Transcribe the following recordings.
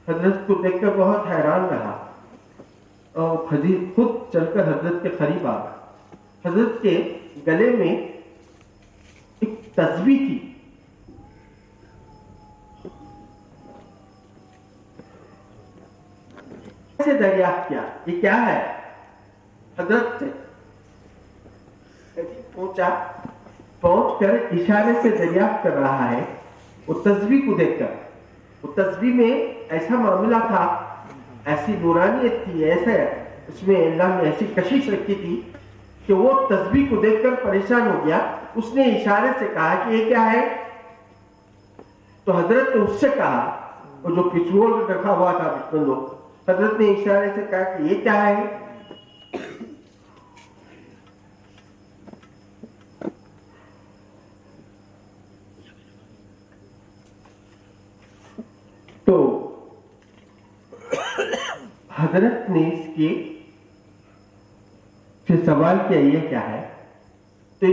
حضرت کو دیکھ کر بہت حیران رہا اور خود چل کر حضرت کے قریب آ گیا. حضرت کے گلے میں ایک تسبیح تھی. سے دریافت کیا یہ کیا ہے؟ حضرت سے پہنچ کر اشارے سے دریافت کر رہا ہے. وہ تسبیح کو دیکھ کر، وہ تسبیح میں ایسا معاملہ تھا، ایسی نورانیت تھی، ایسے اس میں اللہ نے ایسی کشش رکھی تھی کہ وہ تسبیح کو دیکھ کر پریشان ہو گیا. اس نے اشارے سے کہا کہ یہ کیا ہے؟ تو حضرت نے اس سے کہا، وہ جو پچھوڑ رکھا ہوا تھا بچپن لوگ، حضرت نے اشارے سے کہا کہ یہ کیا ہے؟ تو حضرت نے اس کے سے سوال کیا یہ کیا ہے؟ تو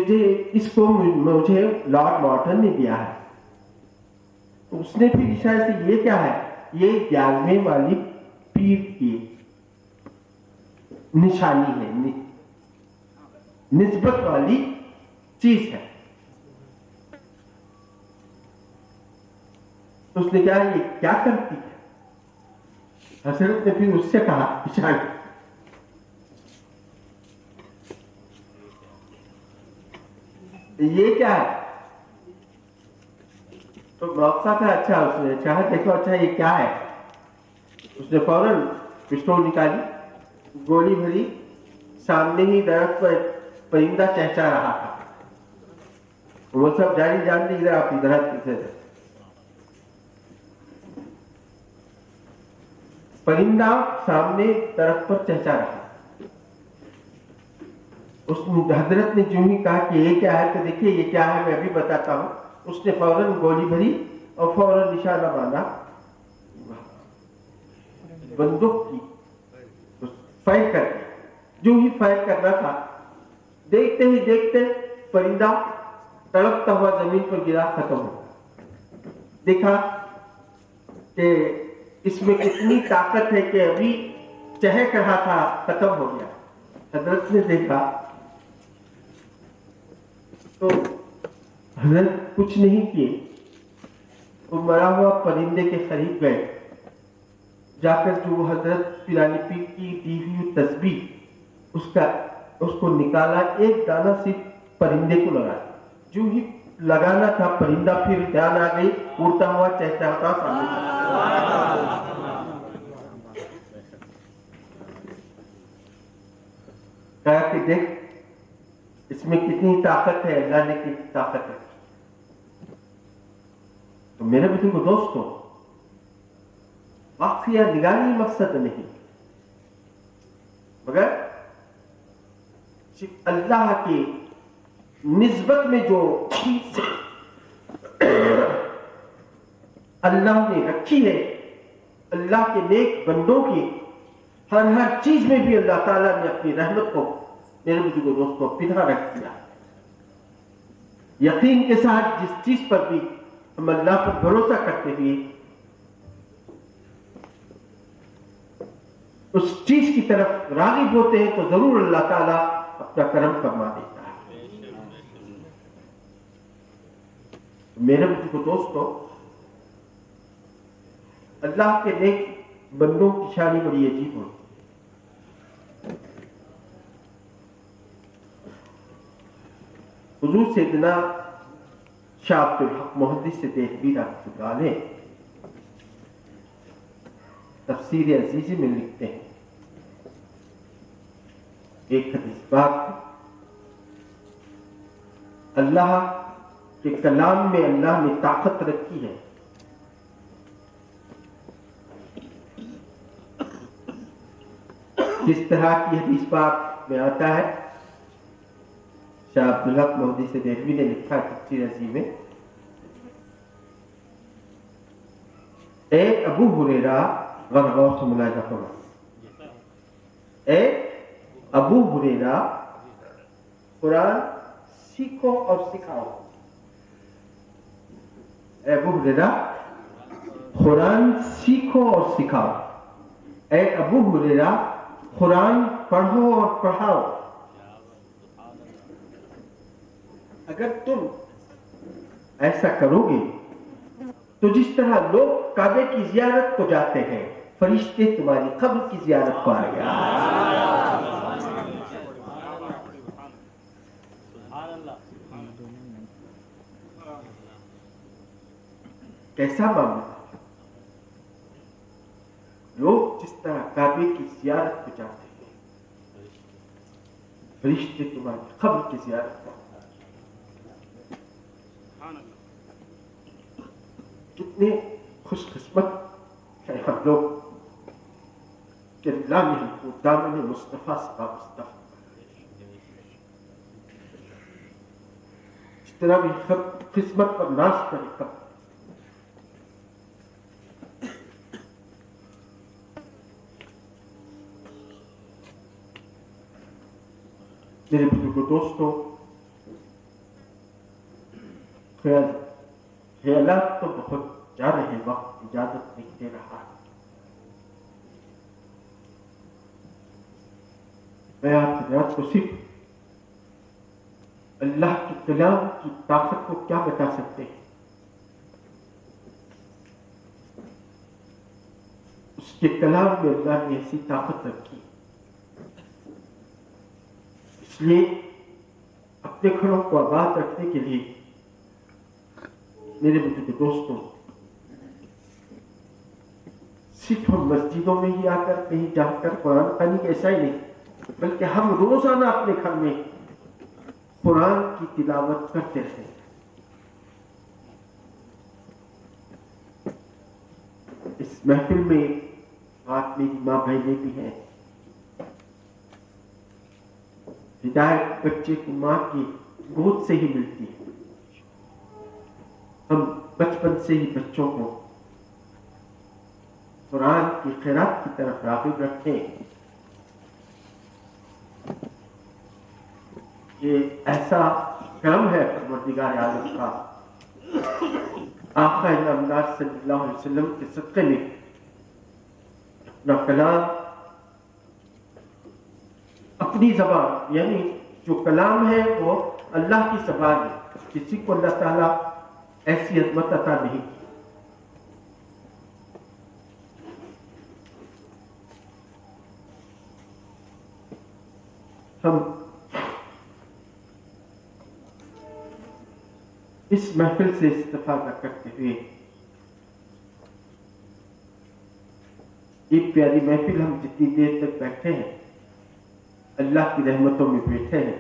اس کو مجھے لارڈ مارٹن نے دیا ہے. تو اس نے پھر اشارے سے یہ کیا ہے؟ یہ 11ویں والی پیر کی نشانی ہے، نسبت والی چیز ہے. تو اس نے کہا یہ کیا کرتی ہے؟ حضرت نے پھر اس سے کہا اشارے یہ کیا ہے؟ تو موقع تھا. اچھا اس نے کہا دیکھو اچھا یہ کیا ہے؟ اس نے فوراً پستول نکالی، گولی بھری. سامنے ہی درخت پر پرندہ چہچا رہا تھا. وہ سب جاری جان دی ادھر آپ ادھر سے. پرندہ سامنے درخت پر چہچا رہا. اس حضرت نے جو ہی کہا کہ یہ کیا ہے تو دیکھیے یہ کیا ہے میں ابھی بتاتا ہوں. اس نے فوراً گولی بھری اور فوراً نشانہ باندھا بندوق کی، فائر کر دیا. جو ہی فائر کرنا تھا دیکھتے ہی دیکھتے پرندہ تڑپتا ہوا زمین پر گرا، ختم ہو گیا. دیکھا کہ اس میں کتنی طاقت ہے کہ ابھی چہک رہا تھا ختم ہو گیا. حضرت نے دیکھا تو حضرت کچھ نہیں کیے. وہ مرا ہوا پرندے کے قریب گئے، جا کر جو حضرت پیرانی پیر کی دی ہوئی تسبیح اس کو نکالا. ایک دانہ صرف پرندے کو لگا. جو ہی لگانا تھا پرندہ پھر دھیان آ گئی، اڑتا ہوا چہچہاتا سامنے چلا. کہا کہ دیکھ اس میں کتنی طاقت ہے، اللہ نے کتنی طاقت ہے. تو میرے بزرگ دوستوں، واقعہ نگاری مقصد نہیں مگر صرف اللہ کی نسبت میں جو چیز اللہ نے رکھی ہے، اللہ کے نیک بندوں کی ہر چیز میں بھی اللہ تعالیٰ نے اپنی رحمت کو میرے بزرگ دوستوں پنہا رکھ دیا. یقین کے ساتھ جس چیز پر بھی ہم اللہ پر بھروسہ کرتے ہوئے اس چیز کی طرف راغب ہوتے ہیں تو ضرور اللہ تعالیٰ اپنا کرم فرما دیتا ہے. میرے بزرگ دوستوں، اللہ کے نیک بندوں کی شان بڑی عجیب ہوتی. حضور سیدنا شاہ عبد الحق محدث دہلوی رحمۃ اللہ علیہ تفسیر عزیزی میں لکھتے ہیں ایک حدیث بات، اللہ کے کلام میں اللہ نے طاقت رکھی ہے. کس طرح کی حدیث بات میں آتا ہے، شاہ عبد الحق محدث دہلوی نے لکھا تفسیر عزیزی میں، اے ابو ہریرہ، غور سے ملاحظہ فرما، اے ابو ہریرہ قرآن سیکھو اور سکھاؤ. اے ابو ہریرہ قرآن سیکھو اور سکھاؤ. اے ابو ہریرہ قرآن پڑھو اور پڑھاؤ. اگر تم ایسا کرو گے تو جس طرح لوگ کعبے کی زیارت کو جاتے ہیں فرشتے تمہاری قبر کی زیارت کو آئے گا. کیسا معاملہ؟ لوگ جس طرح کعبے کی زیارت کو جاتے ہیں فرشتے تمہاری قبر کی زیارت کو. کتنے خوش قسمت ہیں ہم لوگ کہ اللہ نے ہم کو دامن مصطفیٰ سے وابستہ. اس طرح بھی قسمت پر ناز کرے کب. میرے بزرگوں دوستوں، خیالات تو بہت جا رہے، وقت اجازت نہیں دے رہا. میں آپ حضرات کو صرف اللہ کے کلام کی طاقت کو کیا بتا سکتے ہیں. اس کے کلام میں اللہ نے ایسی طاقت رکھی. اس لیے اپنے گھروں کو آباد رکھنے کے لیے میرے بزرگ دوستوں، صرف ہم مسجدوں میں ہی آ کر کہیں جا کر قرآن خوانی ایسا ہی نہیں، بلکہ ہم روزانہ اپنے گھر میں قرآن کی تلاوت کرتے رہے. اس محفل میں آج میری ماں بہنیں بھی ہیں. ہدایت بچے کو ماں کی گود سے ہی ملتی ہے. ہم بچپن سے ہی بچوں کو قرآن کی قرات کی طرف راغب رکھیں. یہ ایسا کرم ہے پروردگار عالم کا. آقا نامدار صلی اللہ علیہ وسلم کے صدقے میں اپنا کلام اپنی زبان، یعنی جو کلام ہے وہ اللہ کی زبان ہے. کسی کو اللہ تعالیٰ ایسی عظمت عطا نہیں کی. ہم اس محفل سے استفادہ کرتے ہوئے ایک پیاری محفل، ہم جتنی دیر تک بیٹھے ہیں اللہ کی رحمتوں میں بیٹھے ہیں.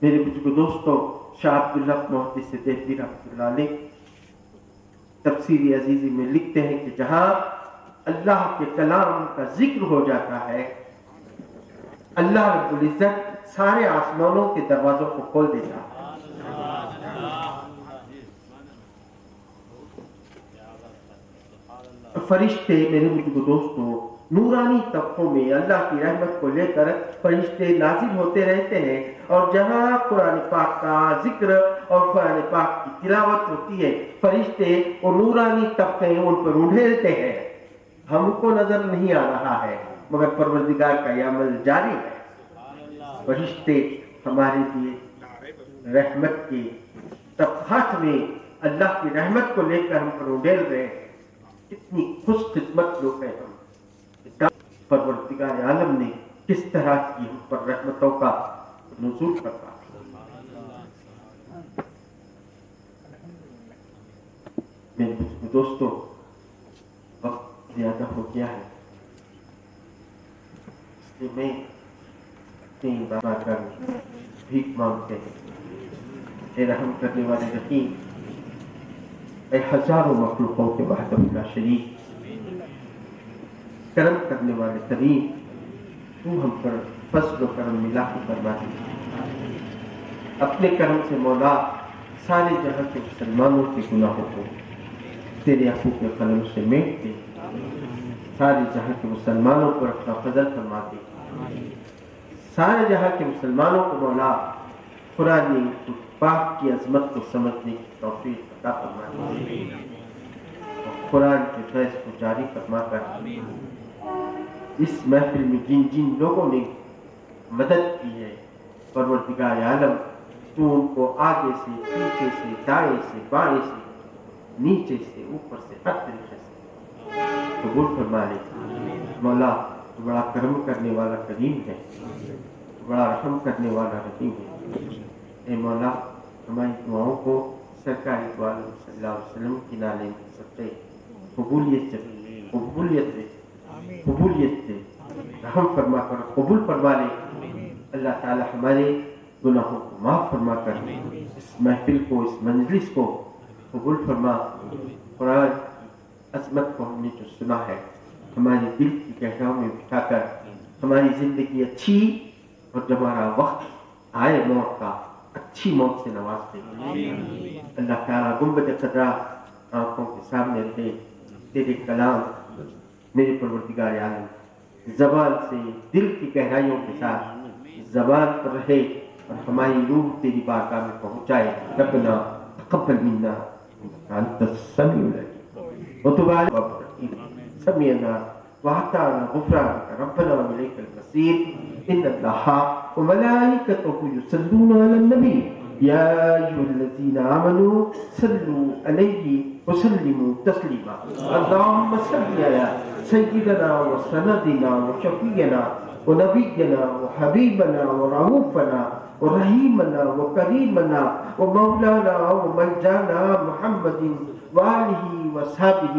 میرے بزرگ دوستوں، شاہ عبداللہ محدث دہلوی رحمۃ اللہ علیہ تفسیر عزیزی میں لکھتے ہیں کہ جہاں اللہ کے کلام کا ذکر ہو جاتا ہے اللہ رب العزت سارے آسمانوں کے دروازوں کو کھول دیتا ہے. فرشتے میرے بزرگ دوستوں نورانی طبقوں میں اللہ کی رحمت کو لے کر فرشتے نازل ہوتے رہتے ہیں، اور جہاں قرآن پاک کا ذکر اور قرآن پاک کی تلاوت ہوتی ہے فرشتے اور نورانی طبقے ان پر انڈھیلتے ہیں. ہم کو نظر نہیں آ رہا ہے مگر پروردگار کا یہ عمل جاری ہے. فرشتے ہمارے لیے رحمت کے طبقات میں اللہ کی رحمت کو لے کر ہم پر انڈھیل رہے ہیں. کتنی خوش قسمت لوگ ہیں ہم. پروردگار عالم نے کس طرح کی ہم پر رحمتوں کا نزول کرتا. میرے دوستوں، وقت زیادہ ہو گیا ہے، اس لیے میں اپنی بارگاہ میں بھیک مانگتے ہیں. اے رحم کرنے والے رحیم، اے ہزاروں مخلوقوں کے وحدہ لا شریک، کرم کرنے والے کریم، تو ہم پر فضل و کرم ملا کے فرما دے. اپنے کرم سے مولا سارے جہاں کے مسلمانوں کے گناہوں کو تیرے عفو کے قلم سے میٹ دے. سارے جہاں کے مسلمانوں پر اپنا فضل فرما دے. سارے جہاں کے مسلمانوں کو مولا قرآن پاک کی عظمت کو سمجھنے کی توفیق عطا فرما دے. قرآن کے فیض کو جاری فرما کر اس محفل میں جن جن لوگوں نے مدد کی ہے پروردگار عالم تو ان کو آگے سے پیچھے سے دائیں سے بائیں سے نیچے سے اوپر سے ہر طریقے سے قبول فرما لے. مولا تو بڑا کرم کرنے والا کریم ہے, تو بڑا رحم کرنے والا رحیم ہے. اے مولا ہماری دعاؤں کو سرکار دو عالم صلی اللہ علیہ وسلم کی نالے میں سب قبولیت سے رحم فرما کر قبول فرما لے. اللہ تعالی ہمارے گناہوں کو معاف فرما کر اس محفل کو, اس مجلس کو قبول فرما. قرآن کی عظمت کو ہم نے جو سنا ہے ہمارے دل کی گہراؤں میں بٹھا کر ہماری زندگی اچھی اور جب ہمارا وقت آئے موت کا اچھی موت سے نواز دے. اللہ تعالیٰ گنبد خضرا آنکھوں کے سامنے رہے, تیرے کلام میرے پروردگار عالم زبان سے دل کی گہرائیوں کے ساتھ زبان پر رہے اور ہماری روح تیری بارگاہ میں پہنچائے. ربنا تقبل منا انت السمیع العلیم وتب علینا سمعنا واطعنا غفرانك ربنا واليك المصير. ان الله وملائكته يصلون على النبي يا ايها الذين امنوا صلوا عليه وسلموا تسليما. اللهم صل على سيدنا وسندنا وشفيعنا ونبينا وحبيبنا ورؤوفنا ورحيمنا وكريمنا ومولانا وملجانا محمد وآله وصحبه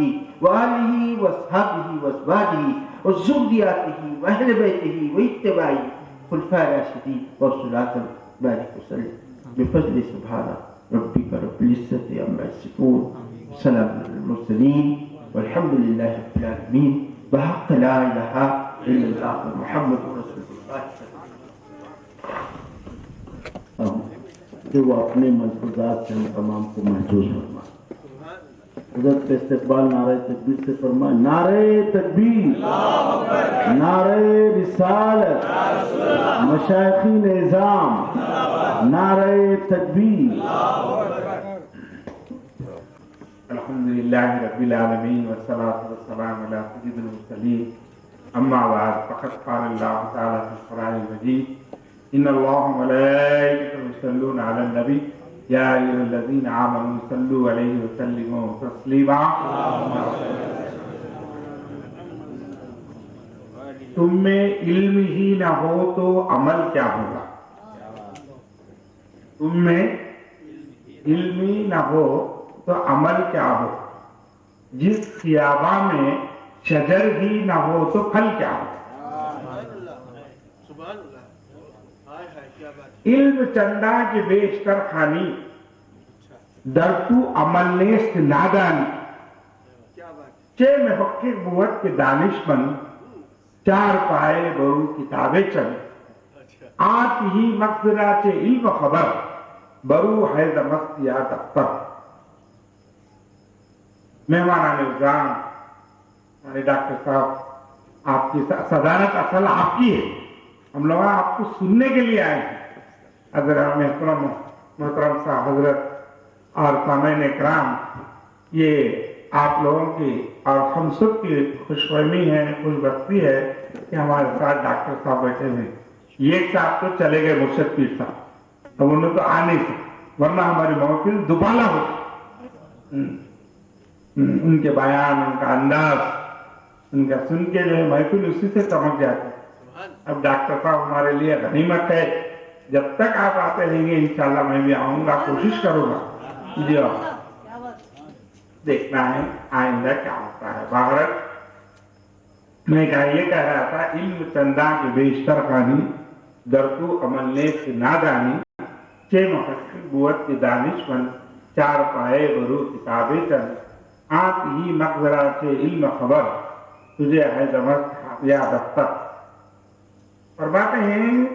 وأزواجه وذرياته وأهل بيته واتباع خلفاء الراشدين والصلاة بارك وسلم بفضل سبحان ربك رب العزة عما يصفون وسلام على المرسلين والحمد لله رب العالمين بحق لا إله إلا الله محمد رسول الله. کہ وہ اپنے ملفوظات سے ہم تمام کو محسوس فرمائے. حضرت کے استقبال نعرہ تکبیر سے فرمائے. نعرہ تکبیر, نعرہ رسالت, مشائخ نظام, نعرہ تکبیر. الحمدللہ رب العالمین والصلاة والسلام علی سید المرسلین. اما بعد فقد قال اللہ تعالی فی القرآن المجید ان اللہ وملائکته یصلون علی النبی یا ایھا الذین آمنوا صلوا علیہ وسلموا تسلیما. تم میں علم ہی نہ ہو تو عمل کیا ہوگا؟ تم میں علم ہی نہ ہو تو عمل کیا ہو؟ جس خیاباں میں شجر ہی نہ ہو تو پھل کیا ہو؟ علم چندہ کے بیشتر خانی در تو عمل نیست نادانی. چے محقق بود کے دانش مند چار پائے برو کتابیں چند. آت ہی مقصرہ چے علم خبر برو حیض مست یا دفتر. مہمانان عزام, ہمارے ڈاکٹر صاحب, آپ کی صدارت اصل آپ کی ہے, ہم لوگ آپ کو سننے کے لیے آئے ہیں. حضرت محترم صاحب حضرت اور سامعین کرام, یہ آپ لوگوں کی اور ہم سب کی خوش فہمی ہے, خوش بختی ہے کہ ہمارے ساتھ ڈاکٹر صاحب بیٹھے ہوئے. یہ صاحب تو چلے گئے مرشد پیر صاحب, اب انہوں تو آ نہیں سکتے ورنہ ہماری محفل دوبالا ہوتی. ان کے بیان, ان کا انداز, ان کا سن کے جو ہے محفل اسی سے چمک جاتی. اب ڈاکٹر صاحب ہمارے لیے غنیمت ہے, جب تک آپ آتے رہیں گے انشاءاللہ میں بھی آؤں گا, کوشش کروں گا. جی دیکھنا ہے آئندہ کیا ہوتا ہے. باہر میں یہ کہہ رہا تھا, علم چندہ کے بیشتر خانی در تو عمل نیست نادانی. چھ محقق بود کے دانش مند چار پائے برو کتابیں چند. آت ہی مقبرہ سے علم خبر تجھے ہے دمست یا دفتر. فرماتے ہیں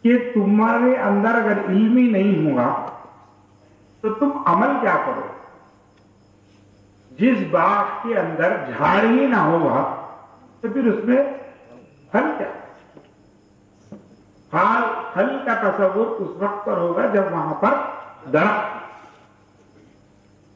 کہ تمہارے اندر اگر علم ہی نہیں ہوگا تو تم عمل کیا کرو؟ جس باغ کے اندر جھاڑ ہی نہ ہوگا تو پھر اس میں پھل کیا؟ پھل کا تصور اس وقت پر ہوگا جب وہاں پر درخت.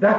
10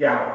11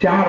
4